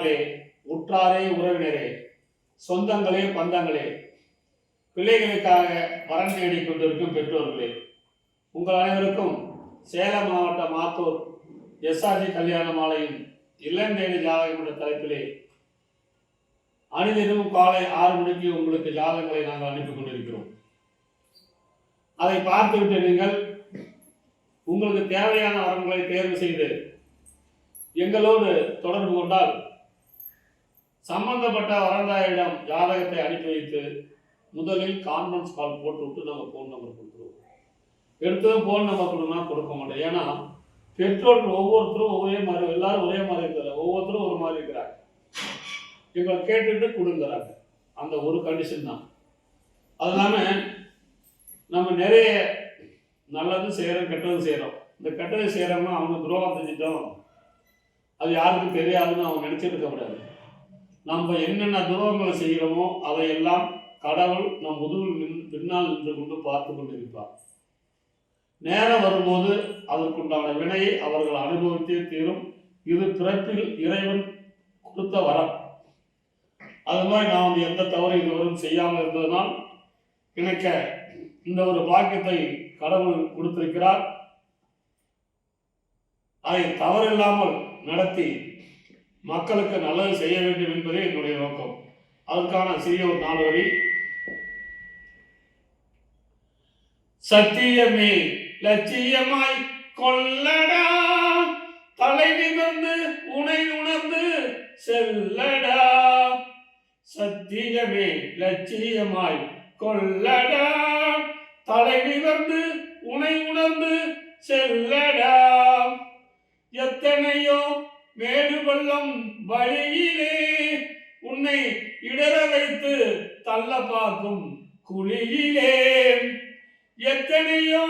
நண்பர்களே, உற்றாரே, உறவினரே, சொந்தங்களே, பந்தங்களே, பிள்ளைகளுக்காக வரன் தேடிக் கொண்டிருக்கும் பெற்றோர்களே, உங்கள் அனைவருக்கும் சேலம் மாவட்ட மாத்தூர் எஸ்ஆர்ஜி கல்யாண மாலையின் இளந்தேடி ஜாதகம் என்ற தலைப்பிலே அணிதினமும் காலை 6 மணிக்கு உங்களுக்கு ஜாதகங்களை நாங்கள் அனுப்பி கொண்டிருக்கிறோம். அதை பார்த்துவிட்டு நீங்கள் உங்களுக்கு தேவையான வரன்களை தேர்வு செய்து எங்களோடு தொடர்பு கொண்டால் சம்பந்தப்பட்ட வரந்தாயிடம் ஜாதகத்தை அனுப்பி வைத்து முதலில் கான்ஃபரன்ஸ் கால் போட்டுவிட்டு நாங்கள் ஃபோன் நம்பர் கொடுத்துருவோம். எடுத்ததும் ஃபோன் நம்பர் கொடுனா கொடுக்க மாட்டோம். ஏன்னா பெற்றோர்கள் ஒவ்வொருத்தரும் ஒரே மாதிரி, எல்லாரும் ஒரே மாதிரி இருக்கிறாங்க, ஒவ்வொருத்தரும் ஒரு மாதிரி இருக்கிறாங்க. எங்களை கேட்டுட்டு கொடுங்கிறாங்க. அந்த ஒரு கண்டிஷன் தான். அது இல்லாமல் நம்ம நிறைய நல்லது செய்கிறோம், கெட்டது செய்கிறோம். இந்த கெட்டது செய்கிறோம்னா அவங்க துரோகம் செஞ்சிட்டோம், அது யாருக்கும் தெரியாதுன்னு அவங்க நினச்சிருக்க கூடாது. நம்ம என்னென்ன துரோகங்களை செய்கிறோமோ அதையெல்லாம் கடவுள் நம் முதுகில் பின்னால் நின்று கொண்டு பார்த்து கொண்டு இருப்பார். நேரம் வரும்போது அதற்குண்டான வினையை அவர்கள் அனுபவித்தே தீரும். இது பிறப்பில் இறைவன் கொடுத்த வரம். அது மாதிரி நாம் எந்த தவறு இதுவரும் செய்யாமல் இருந்ததனால் எனக்கு இந்த ஒரு பாக்கியத்தை கடவுள் கொடுத்திருக்கிறார். அதை தவறில்லாமல் நடத்தி மக்களுக்கு நல்லது செய்ய வேண்டும் என்பதே என்னுடைய நோக்கம். அதற்கான சிறிய ஒரு 4 வரி. சத்தியமே லட்சியமாய் கொள்ளடா, தலை நிமிர்ந்து உனை உணர்ந்து செல்லடா. சத்தியமே லட்சியமாய் கொள்ளடா, தலை நிமிர்ந்து உனை உணர்ந்து செல்லடா. எத்தனையோ மேடு பள்ளம் வழியிலே உன்னை இடர வைத்து தள்ள பார்க்கும் குழியிலே. எத்தனையோ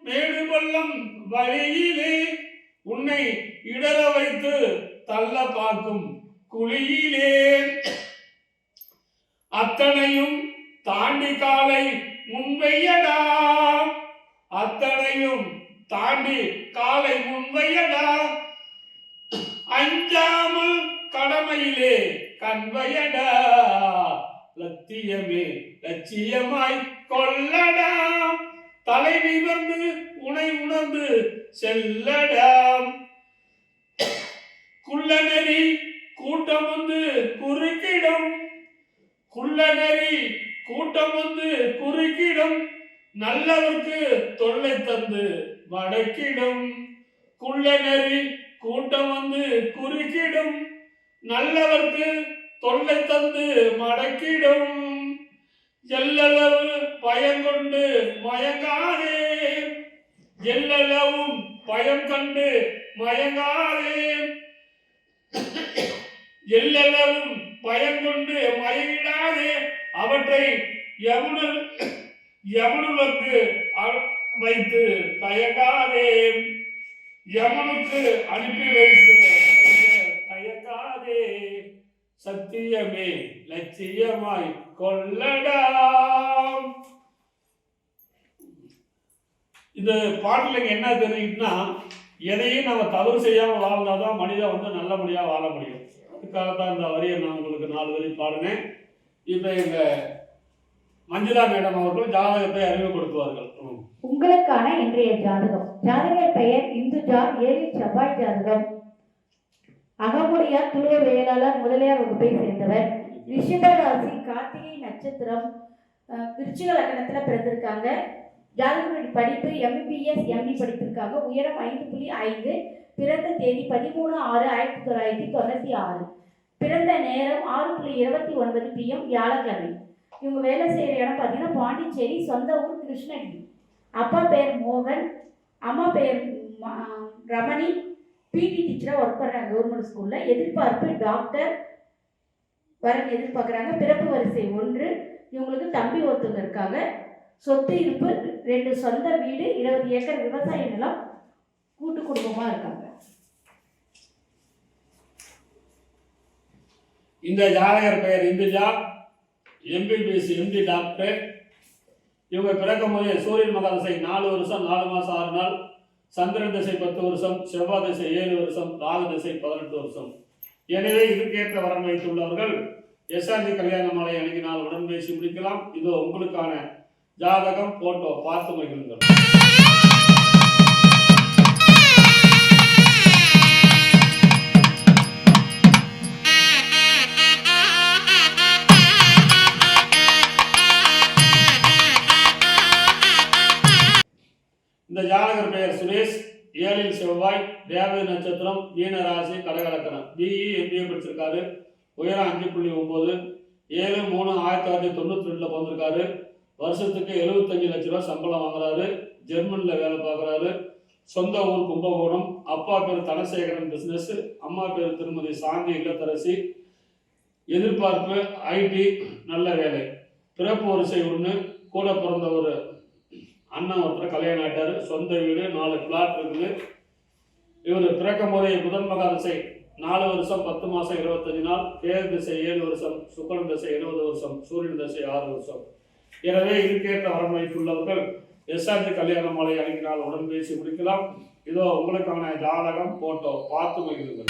மேடு பள்ளம் வழியிலே உன்னை இடர வைத்து தள்ள பார்க்கும் குழியிலே. அத்தனையும் தாண்டி காலை முன்வையடா, அத்தனையும் தாண்டி காலை முன்வையடா. அஞ்சாமல் கடமையிலே கண்வையடா, லத்தியமே லட்சியமாய் கொள்ளடா, தலை நிமிர்ந்து உனை உணர்ந்து செல்லடா. குள்ளநெறி கூட்டம் வந்து குறுக்கிடும், குள்ளநெறி கூட்டம் வந்து குறுக்கிடும், நல்லவர்க்கு தொல்லை தந்து வடக்கிடும். குள்ளநெறி கூட்டம் வந்து குறுக்கிடும், நல்லவர்க்கு தொல்லை தந்து மடக்கிடும். எல்லளவு பயங்கொண்டு மயங்காதே, எல்லளவும் பயம் கண்டு மயங்காதே. எல்லளவும் பயங்கொண்டு மயங்கிடாதே, அவற்றை யமனுக்கு வைத்து தயங்காதே. யமனுக்கு அனுப்பி வைத்து தயங்காதே. சத்தியமே லட்சியமாய் கொள்ளடா. இந்த பாட்டுல என்ன தெரியுதுன்னா, எதையும் நம்ம தவறு செய்யாம வாழ்ந்தாதான் மனிதன் வந்து நல்லபடியா வாழ முடியும். அதுக்காகத்தான் இந்த வரியை நான் உங்களுக்கு 4 வரி பாடினேன். இப்ப எங்க மஞ்சுளா மேடம் அவர்கள் ஜாதகத்தை அறிமுகப்படுத்துவார்கள். உங்களுக்கான இன்றைய ஜாதகம். ஜாதகர் பெயர் இந்துஜா, 7 செவ்வாய் ஜாதகம். அகமுடியார், துளுவ வேளாளர், முதலியார் வகுப்பை சேர்ந்தவர். ரிஷப ராசி, கார்த்திகை நட்சத்திரம், விருச்சிக லக்னத்துல பிறந்திருக்காங்க. ஜாதகருடைய படிப்பு MBBS MD படித்திருக்காங்க. உயரம் 5.5. பிறந்த தேதி 13/6/1996. பிறந்த நேரம் 6:29 PM வியாழக்கிழமை. இவங்க வேலை செய்கிற இடம் பார்த்தீங்கன்னா பாண்டிச்சேரி. சொந்த ஊர் கிருஷ்ணகிரி. அப்பா பேர் மோகன், அம்மா பேர் ரமணி. பிடி டீச்சராக ஒர்க் பண்ணுறாங்க கவர்மெண்ட் ஸ்கூலில். எதிர்பார்ப்பு டாக்டர் வரன் எதிர்பார்க்குறாங்க. பிறப்பு வரிசை 1. இவங்களுக்கு தம்பி ஒருத்தவங்க இருக்காங்க. சொத்து இருப்பு 2 சொந்த வீடு, 20 ஏக்கர் விவசாய நிலம், கூட்டு குடும்பமாக இருக்காங்க. இந்த ஜாதகர் பெயர் இந்துஜா, MBBS MD டாக்டர். இவங்க பிறக்கும் போதே சூரியன் மகா திசை 4 வருஷம் 4 மாதம் 6 நாள், சந்திரன் திசை 10 வருஷம், செவ்வாய் திசை 7 வருஷம், ராகு திசை 18 வருஷம். எனவே இதுக்கேற்ற வரன் வைத்துள்ளவர்கள் எஸ்ஆர்ஜி கல்யாண மாலை அணுகினால் உடன் பேசி முடிக்கலாம். இதோ உங்களுக்கான ஜாதகம் போட்டோ பார்த்து மகிழுங்கள். இந்த ஜாதகர் பெயர் சுரேஷ். 7 செவ்வாய், தேவதை நட்சத்திரம், மீன ராசி, கடகலக்கணம். பிஇ எம்பிஏ படிச்சிருக்காரு. உயரம் 5.9. 7/3/1992 பிறந்திருக்காரு. வருஷத்துக்கு 75 லட்ச ரூபா சம்பளம் வாங்குறாரு. ஜெர்மனியில் வேலை பார்க்குறாரு. சொந்த ஊர் கும்பகோணம். அப்பா பேர் தனசேகரன், பிஸ்னஸ். அம்மா பேர் திருமதி சாந்தி, இல்லத்தரசி. எதிர்பார்ப்பு ஐடி, நல்ல வேலை. பிறப்பு வரிசை 1. கூட பிறந்த ஒரு அண்ணன் ஒருத்தர் கல்யாணம் ஆயிட்டாரு. சொந்த வீடு, 4 பிளாட் இருக்குது. இவர் பிறக்கும் போதே புதன் மகா திசை 4 வருஷம் 10 மாதம் 25 நாள், கேது திசை 7 வருஷம், சுக்கிரன் திசை 70 வருஷம், சூரியன் திசை 6 வருஷம். எனவே இதுக்கேற்ற வரன் வைத்துள்ளவர்கள் எஸ்ஆர்ஜி கல்யாண மாலை அணுகினால் உடன் பேசி முடிக்கலாம். இதோ உங்களுக்கான ஜாதகம் போட்டோ பார்த்து மகிழுங்கள்.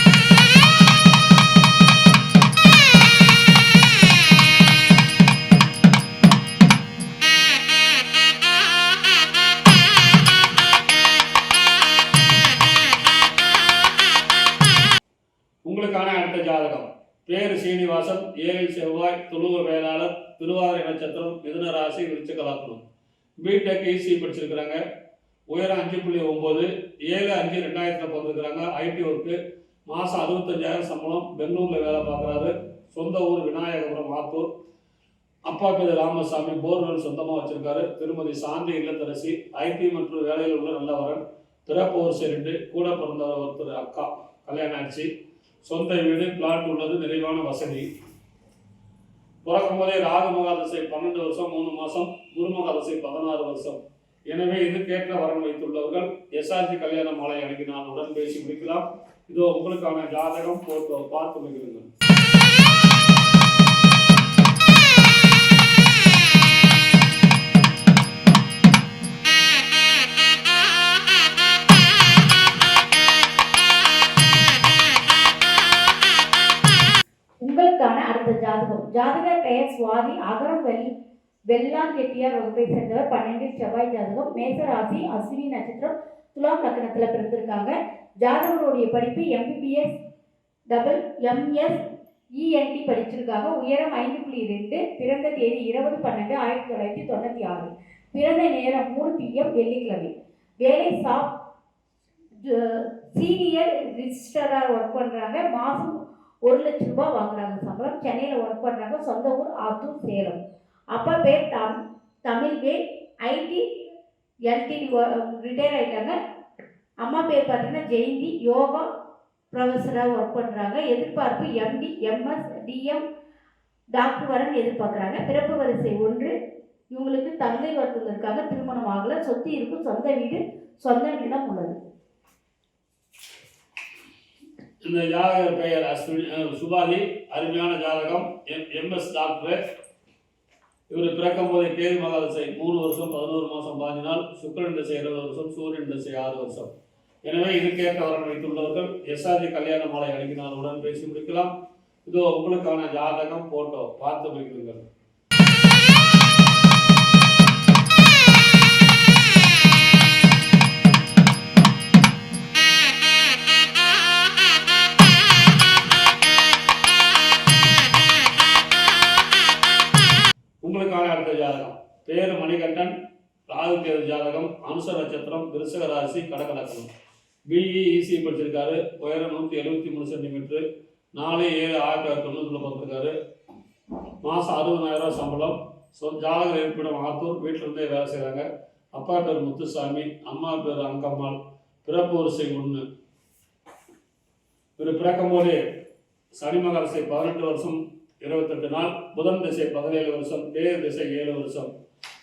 உங்களுக்கான அடுத்த ஜாதகம். பேரு சீனிவாசன். 7 செவ்வாய், துளுவ வேளாளர், திருவாதிரை நட்சத்திரம், மிதுன ராசி, விருச்சிக லக்னம். பிடெக் இசி படிச்சிருக்கிறாங்க. உயரம் 5.9. 7/5/2000 பிறந்திருக்கிறாங்க. ID work. மாதம் 65,000 சம்பளம். பெங்களூரில் வேலை பார்க்குறாரு. சொந்த ஊர் விநாயகபுரம், ஆத்தூர். அப்பா பேர் ராமசாமி. போர்வெல் சொந்தமாக வச்சிருக்காரு. திருமதி சாந்தி, இல்லத்தரசி. ஐடி மற்றும் வேலையில் உள்ள நல்லவரன். பிறப்பு வரிசை 2. கூட பிறந்த ஒருத்தர் அக்கா, கல்யாணம் ஆச்சு. சொந்த வீடு, பிளாட் உள்ளது. நிறைவான வசதி. பிறக்கும் போதே ராகு மகாதசை 12 வருஷம் 3 மாதம், குரு மகாதசை 16 வருஷம். எனவே இதுக்கேற்ற வரன் வைத்துள்ளவர்கள் எஸ்ஆர்ஜி கல்யாண மாலை அணுகினால் உடன் பேசி முடிக்கலாம். இதோ உங்களுக்கான ஜாதகம் போட்டோ பார்த்து மகிழுங்கள். உங்களுக்கான அடுத்த ஜாதகம். ஜாதகர் பெயர் சுவாதி. அகரம் வெள்ளாங்கெட்டியார் வகுப்பை சேர்ந்தவர். 12 செவ்வாய் ஜாதகம். மேச ராசி, அஸ்வினி நட்சத்திரம், துலாம் லக்னத்தில் பிறந்திருக்காங்க. ஜாதகருடைய படிப்பு MBBS MS ENT படிச்சிருக்காங்க. உயரம் 5.2. பிறந்த தேதி 20/12/1996. பிறந்த நேரம் 3 PM வெள்ளிக்கிழமை. வேலை சீனியர் ரிஜிஸ்டராக ஒர்க் பண்ணுறாங்க. மாதம் 1 லட்ச ரூபாய் வாங்குறாங்க சம்பளம். சென்னையில் ஒர்க் பண்ணுறாங்க. சொந்த ஊர் ஆத்தூர், சேலம். அப்பா பேர் தமிழ்வேல். ஐடி LTD ரிட்டையர் ஆகிட்டாங்க. அம்மா பேர் பார்த்தீங்கன்னா ஜெயந்தி. யோகா ப்ரொஃபஸராக ஒர்க் பண்ணுறாங்க. எதிர்பார்ப்பு MD MS DM டாக்டர் வரன் எதிர்பார்க்குறாங்க. பிறப்பு வரிசை 1. இவங்களுக்கு தங்கை ஒருத்தவங்க இருக்காங்க. திருமணம் ஆகலை. சொத்து இருக்கும். சொந்த வீடு, சொந்த நிலம் உள்ளது. இந்த ஜாதகர் பெயர் சுபாதி. அருமையான ஜாதகம். MS doctor. இவர் பிறக்கும் போதே கேது மகாதசை 3 வருஷம் 11 மாதம் 15 நாள், சுக்கிரன் திசை 20 வருஷம், சூரியன் திசை 6 வருஷம். எனவே இதுக்கேற்ற வரன் வைத்துள்ளவர்கள் எஸ்ஆர்ஜி கல்யாண மாலை அணுகினால் உடன் பேசி முடிக்கலாம். இதோ உங்களுக்கான ஜாதகம் போட்டோ பார்த்து மகிழுங்கள். உங்களுக்கான அடுத்த ஜாதகம். பேரு மணிகண்டன். ராகு கேது ஜாதகம். அனுச நட்சத்திரம், விருச்சிக ராசி, கடகலக்கணம். BE EC படிச்சிருக்காரு. உயரம் 173 சென்டிமீட்டர். 4/7/1990 பிறந்திருக்காரு. மாதம் 60,000 சம்பளம். ஜாதகர் இருப்பிடம் ஆத்தூர். வீட்டிலிருந்தே வேலை செய்கிறாங்க. அப்பா பேர் முத்துசாமி. அம்மா பேர் அங்கம்மாள். பிறப்பு வரிசை 1. இவர் பிறக்கும் போதே சனி மகாதசை 18 வருஷம் 28 நாள், புதன் திசை 17 வருஷம், கேது திசை 7 வருஷம்.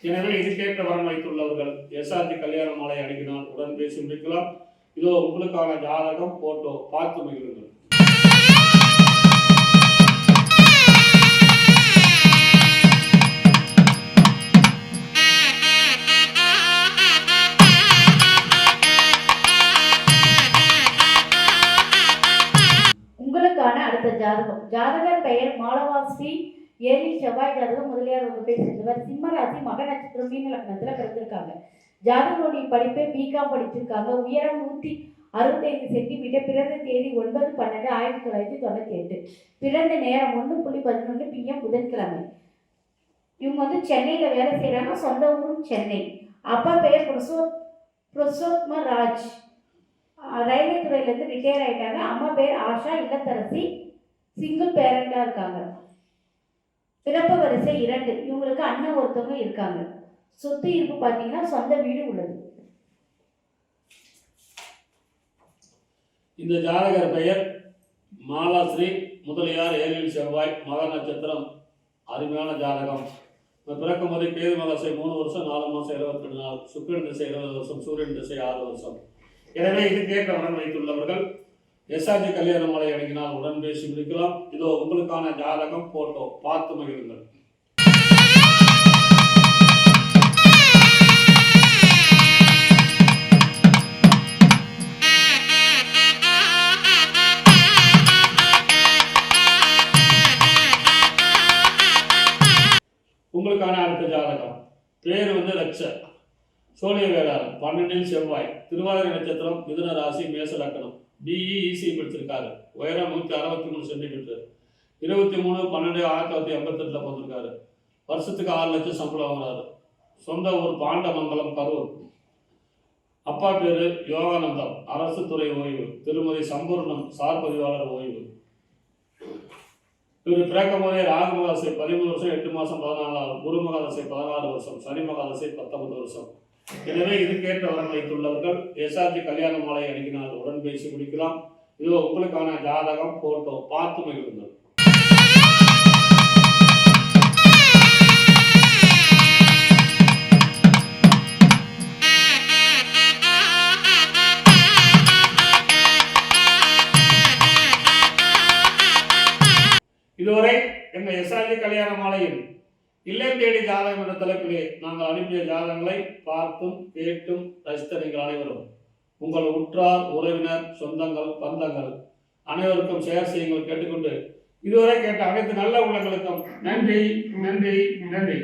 எனவே இதுக்கேற்ற வரன் வைத்துள்ளவர்கள் எஸ்ஆர்ஜி கல்யாண மாலை அணுகினால் உடன் பேசி முடிக்கலாம். இதோ உங்களுக்கான ஜாதகம் போட்டோ பார்த்து மகிழுங்கள். உங்களுக்கான அடுத்த ஜாதகம். ஜாதகர் பெயர் மாலவாஸ்ரீ, 7 செவ்வாய் ஜாதகம், முதலியார் வகுப்பை சேர்ந்தவர். சிம்ம ராசி, மக நட்சத்திரம், மீன லக்னத்தில் பிறந்திருக்காங்க. ஜாதகனுடைய படிப்பை பிகாம் படிச்சிருக்காங்க. உயரம் 165 சென்டிமீட்டர். பிறந்த தேதி 9/12/1998. பிறந்த நேரம் 1:11 PM புதன்கிழமை. இவங்க வந்து சென்னையில் வேலை செய்கிறாங்க. சொந்த ஊரும் சென்னை. அப்பா பெயர் புருஷோத்தம ராஜ், ரயில்வே துறையிலேருந்து ரிட்டையர் ஆகிட்டாங்க. அம்மா பேர் ஆஷா, இல்லத்தரசி, சிங்கிள் பேரண்டாக இருக்காங்க. பிறப்பு வரிசை 2. இவங்களுக்கு அண்ணன் ஒருத்தவங்க இருக்காங்க. சொத்து இருப்பு பார்த்தீங்கன்னா சொந்த வீடு உள்ளது. இந்த ஜாதகர் பெயர் மாலாஸ்ரீ, முதலியார், 7 செவ்வாய், மக நட்சத்திரம். அருமையான ஜாதகம். பிறக்கும் போது கேது மகசை 3 வருஷம் 4 மாதம் 22 நாள், சுக்கிரன் திசை 20 வருஷம், சூரியன் திசை 6 வருஷம். எனவே இது கேட்க உடன் வைத்துள்ளவர்கள் எஸ்ஆர்ஜி கல்யாணமாலை அடங்கினால் உடன் பேசி முடிக்கலாம். இதோ உங்களுக்கான ஜாதகம், போட்டோ பார்த்து மகிழுங்கள். உங்களுக்கான அடுத்த ஜாதகம். பேர் வந்து ரட்ச, சோழிய வேளாளர், 12 செவ்வாய், திருவாதிரை நட்சத்திரம், மிதுன ராசி, மேச லக்னம். பிஇ இசி படிச்சிருக்காரு. உயரம் 163 சென்டிமீட்டர். 23/12/1988 பிறந்திருக்காரு. வருஷத்துக்கு 6 லட்சம் சம்பளம் வாங்குறாரு. சொந்த ஊர் பாண்டமங்கலம், கரூர். அப்பா பேரு யோகானந்தம், அரசு துறை ஓய்வு. திருமதி சம்பூர்ணம், சார் பதிவாளர் ஓய்வு. இவர் பிறக்கும் போதே ராகு மகாதசை 13 வருஷம் 8 மாதம் 14 நாள், குரு மகாதசை 16 வருஷம், சனி மகாதசை 19 வருஷம். எனவே இதுக்கேற்ற வரம் வைத்துள்ளவர்கள் எஸ்ஆர்ஜி கல்யாண மாலை அணுகினால் உடன் பேசி முடிக்கலாம். இதோ உங்களுக்கான ஜாதகம், போட்டோ பார்த்து மகிழுங்கள். இதுவரை எங்கள் எஸ்ஆர்ஜி கல்யாண மாலையில் இல்லம் தேடி ஜாதகம் என்ற தலைப்பிலே நாங்கள் அனுப்பிய ஜாதகங்களை பார்த்தும் கேட்டும் ரசித்த நீங்கள் அனைவரும் உங்கள் உற்றார், உறவினர், சொந்தங்கள், பந்தங்கள் அனைவருக்கும் ஷேர் செய்யுங்கள் கேட்டுக்கொண்டு இதுவரை கேட்ட அனைத்து நல்ல உள்ளங்களுக்கும் நன்றி, நன்றி, நன்றி.